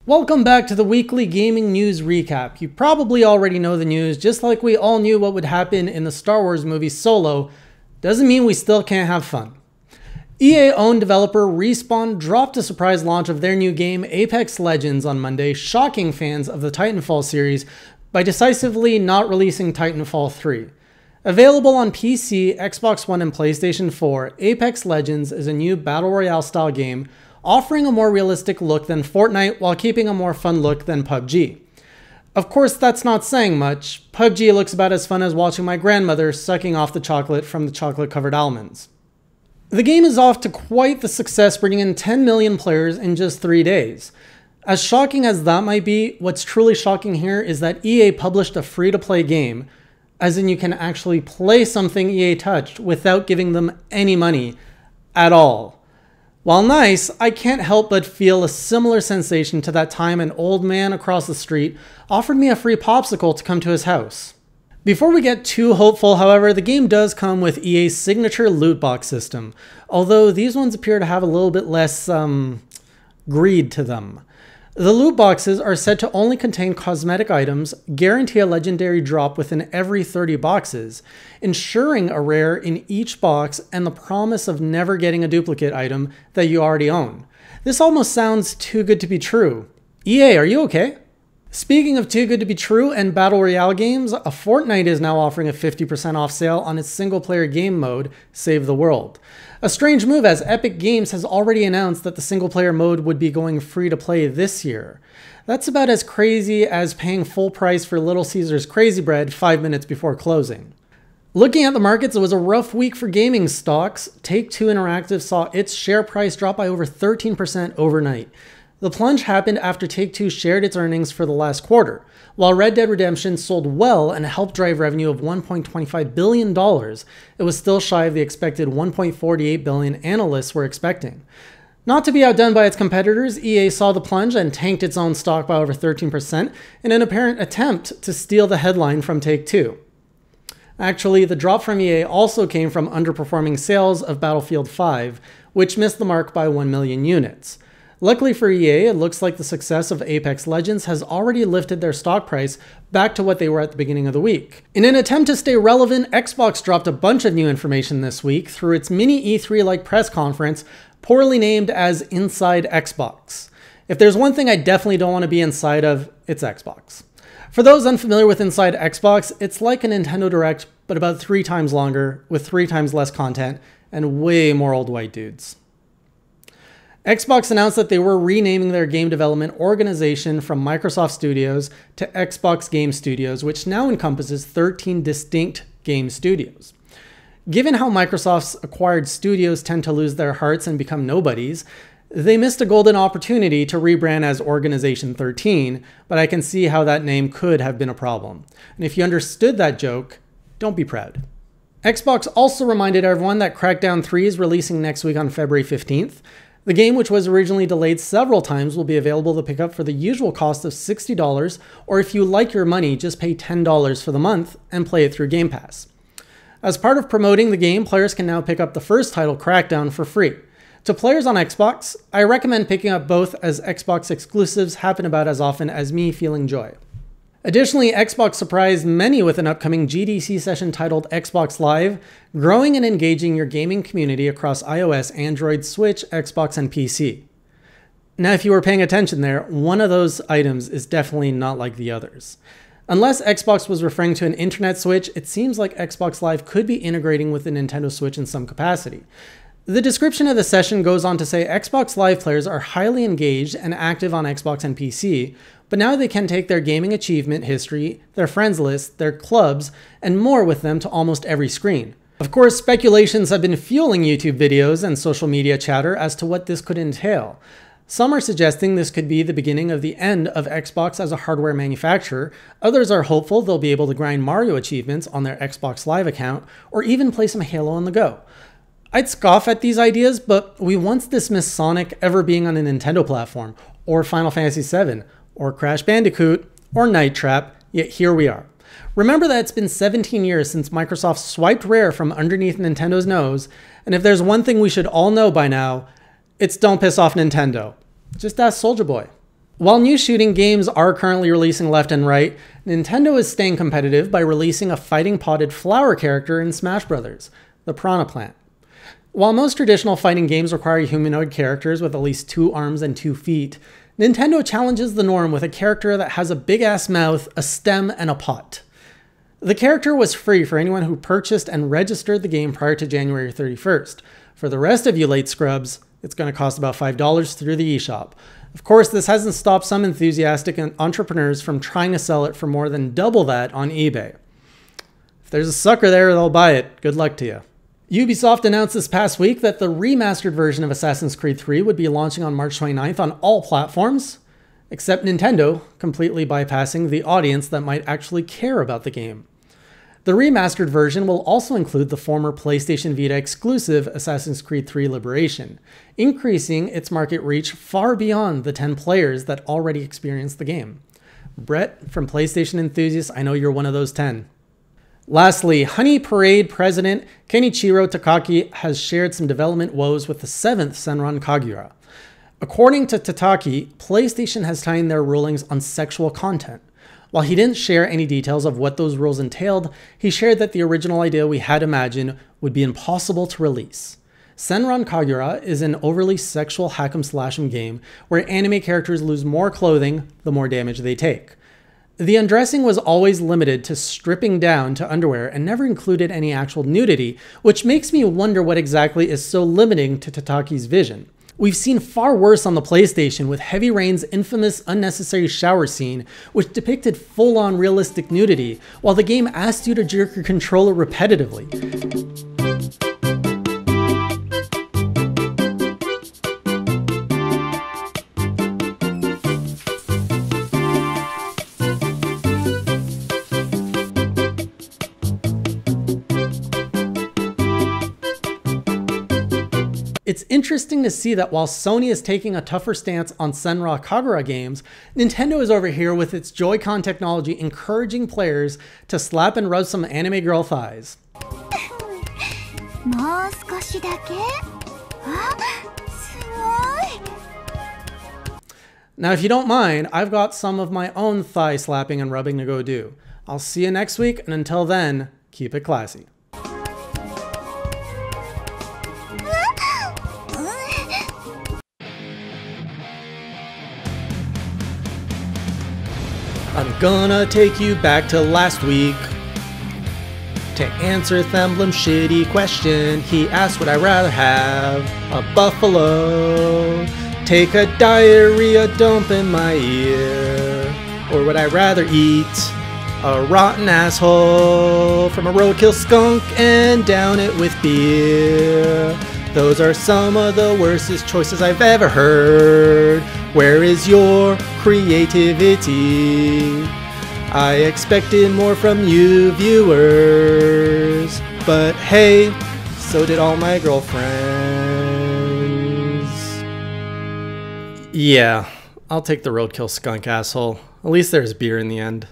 Welcome back to the weekly gaming news recap. You probably already know the news, just like we all knew what would happen in the Star Wars movie Solo. Doesn't mean we still can't have fun. EA-owned developer Respawn dropped a surprise launch of their new game Apex Legends on Monday, shocking fans of the Titanfall series by decisively not releasing Titanfall 3. Available on PC, Xbox One, and PlayStation 4, Apex Legends is a new Battle Royale style game offering a more realistic look than Fortnite while keeping a more fun look than PUBG. Of course, that's not saying much. PUBG looks about as fun as watching my grandmother sucking off the chocolate from the chocolate-covered almonds. The game is off to quite the success, bringing in 10 million players in just 3 days. As shocking as that might be, what's truly shocking here is that EA published a free-to-play game, as in you can actually play something EA touched without giving them any money at all. While nice, I can't help but feel a similar sensation to that time an old man across the street offered me a free popsicle to come to his house. Before we get too hopeful, however, the game does come with EA's signature loot box system, although these ones appear to have a little bit less, greed to them. The loot boxes are said to only contain cosmetic items, guarantee a legendary drop within every 30 boxes, ensuring a rare in each box and the promise of never getting a duplicate item that you already own. This almost sounds too good to be true. EA, are you okay? Speaking of too good to be true and Battle Royale games, Fortnite is now offering a 50% off sale on its single-player game mode, Save the World. A strange move, as Epic Games has already announced that the single-player mode would be going free to play this year. That's about as crazy as paying full price for Little Caesar's Crazy Bread 5 minutes before closing. Looking at the markets, it was a rough week for gaming stocks. Take-Two Interactive saw its share price drop by over 13% overnight. The plunge happened after Take-Two shared its earnings for the last quarter. While Red Dead Redemption sold well and helped drive revenue of $1.25 billion, it was still shy of the expected $1.48 billion analysts were expecting. Not to be outdone by its competitors, EA saw the plunge and tanked its own stock by over 13% in an apparent attempt to steal the headline from Take-Two. Actually, the drop from EA also came from underperforming sales of Battlefield 5, which missed the mark by 1 million units. Luckily for EA, it looks like the success of Apex Legends has already lifted their stock price back to what they were at the beginning of the week. In an attempt to stay relevant, Xbox dropped a bunch of new information this week through its mini E3-like press conference, poorly named as Inside Xbox. If there's one thing I definitely don't want to be inside of, it's Xbox. For those unfamiliar with Inside Xbox, it's like a Nintendo Direct, but about 3 times longer, with 3 times less content, and way more old white dudes. Xbox announced that they were renaming their game development organization from Microsoft Studios to Xbox Game Studios, which now encompasses 13 distinct game studios. Given how Microsoft's acquired studios tend to lose their hearts and become nobodies, they missed a golden opportunity to rebrand as Organization 13, but I can see how that name could have been a problem. And if you understood that joke, don't be proud. Xbox also reminded everyone that Crackdown 3 is releasing next week on February 15th. The game, which was originally delayed several times, will be available to pick up for the usual cost of $60, or if you like your money, just pay $10 for the month and play it through Game Pass. As part of promoting the game, players can now pick up the first title, Crackdown, for free. To players on Xbox, I recommend picking up both, as Xbox exclusives happen about as often as me feeling joy. Additionally, Xbox surprised many with an upcoming GDC session titled Xbox Live, growing and engaging your gaming community across iOS, Android, Switch, Xbox, and PC. Now, if you were paying attention there, one of those items is definitely not like the others. Unless Xbox was referring to an internet Switch, it seems like Xbox Live could be integrating with the Nintendo Switch in some capacity. The description of the session goes on to say Xbox Live players are highly engaged and active on Xbox and PC, but now they can take their gaming achievement history, their friends list, their clubs, and more with them to almost every screen. Of course, speculations have been fueling YouTube videos and social media chatter as to what this could entail. Some are suggesting this could be the beginning of the end of Xbox as a hardware manufacturer. Others are hopeful they'll be able to grind Mario achievements on their Xbox Live account, or even play some Halo on the go. I'd scoff at these ideas, but we once dismissed Sonic ever being on a Nintendo platform, or Final Fantasy VII, or Crash Bandicoot, or Night Trap, yet here we are. Remember that it's been 17 years since Microsoft swiped Rare from underneath Nintendo's nose, and if there's one thing we should all know by now, it's don't piss off Nintendo. Just ask Soulja Boy. While new shooting games are currently releasing left and right, Nintendo is staying competitive by releasing a fighting potted flower character in Smash Bros., the Piranha plant. While most traditional fighting games require humanoid characters with at least 2 arms and 2 feet, Nintendo challenges the norm with a character that has a big-ass mouth, a stem, and a pot. The character was free for anyone who purchased and registered the game prior to January 31st. For the rest of you late scrubs, it's going to cost about $5 through the eShop. Of course, this hasn't stopped some enthusiastic entrepreneurs from trying to sell it for more than double that on eBay. If there's a sucker there, they'll buy it. Good luck to you. Ubisoft announced this past week that the remastered version of Assassin's Creed 3 would be launching on March 29th on all platforms, except Nintendo, completely bypassing the audience that might actually care about the game. The remastered version will also include the former PlayStation Vita exclusive Assassin's Creed 3 Liberation, increasing its market reach far beyond the 10 players that already experienced the game. Brett, from PlayStation Enthusiasts, I know you're one of those 10. Lastly, Honey Parade president Kenichiro Takaki has shared some development woes with the 7th Senran Kagura. According to Tataki, PlayStation has tightened their rulings on sexual content. While he didn't share any details of what those rules entailed, he shared that the original idea we had imagined would be impossible to release. Senran Kagura is an overly sexual hack'em-slash'em game where anime characters lose more clothing the more damage they take. The undressing was always limited to stripping down to underwear and never included any actual nudity, which makes me wonder what exactly is so limiting to Tataki's vision. We've seen far worse on the PlayStation with Heavy Rain's infamous unnecessary shower scene, which depicted full-on realistic nudity, while the game asked you to jerk your controller repetitively. It's interesting to see that while Sony is taking a tougher stance on Senran Kagura games, Nintendo is over here with its Joy-Con technology encouraging players to slap and rub some anime girl thighs. Now if you don't mind, I've got some of my own thigh slapping and rubbing to go do. I'll see you next week, and until then, keep it classy. I'm gonna take you back to last week to answer Themblem's shitty question. He asked would I rather have a buffalo take a diarrhea dump in my ear, or would I rather eat a rotten asshole from a roadkill skunk and down it with beer? Those are some of the worstest choices I've ever heard. Where is your creativity? I expected more from you viewers, but hey, so did all my girlfriends. Yeah, I'll take the roadkill skunk asshole. At least there's beer in the end.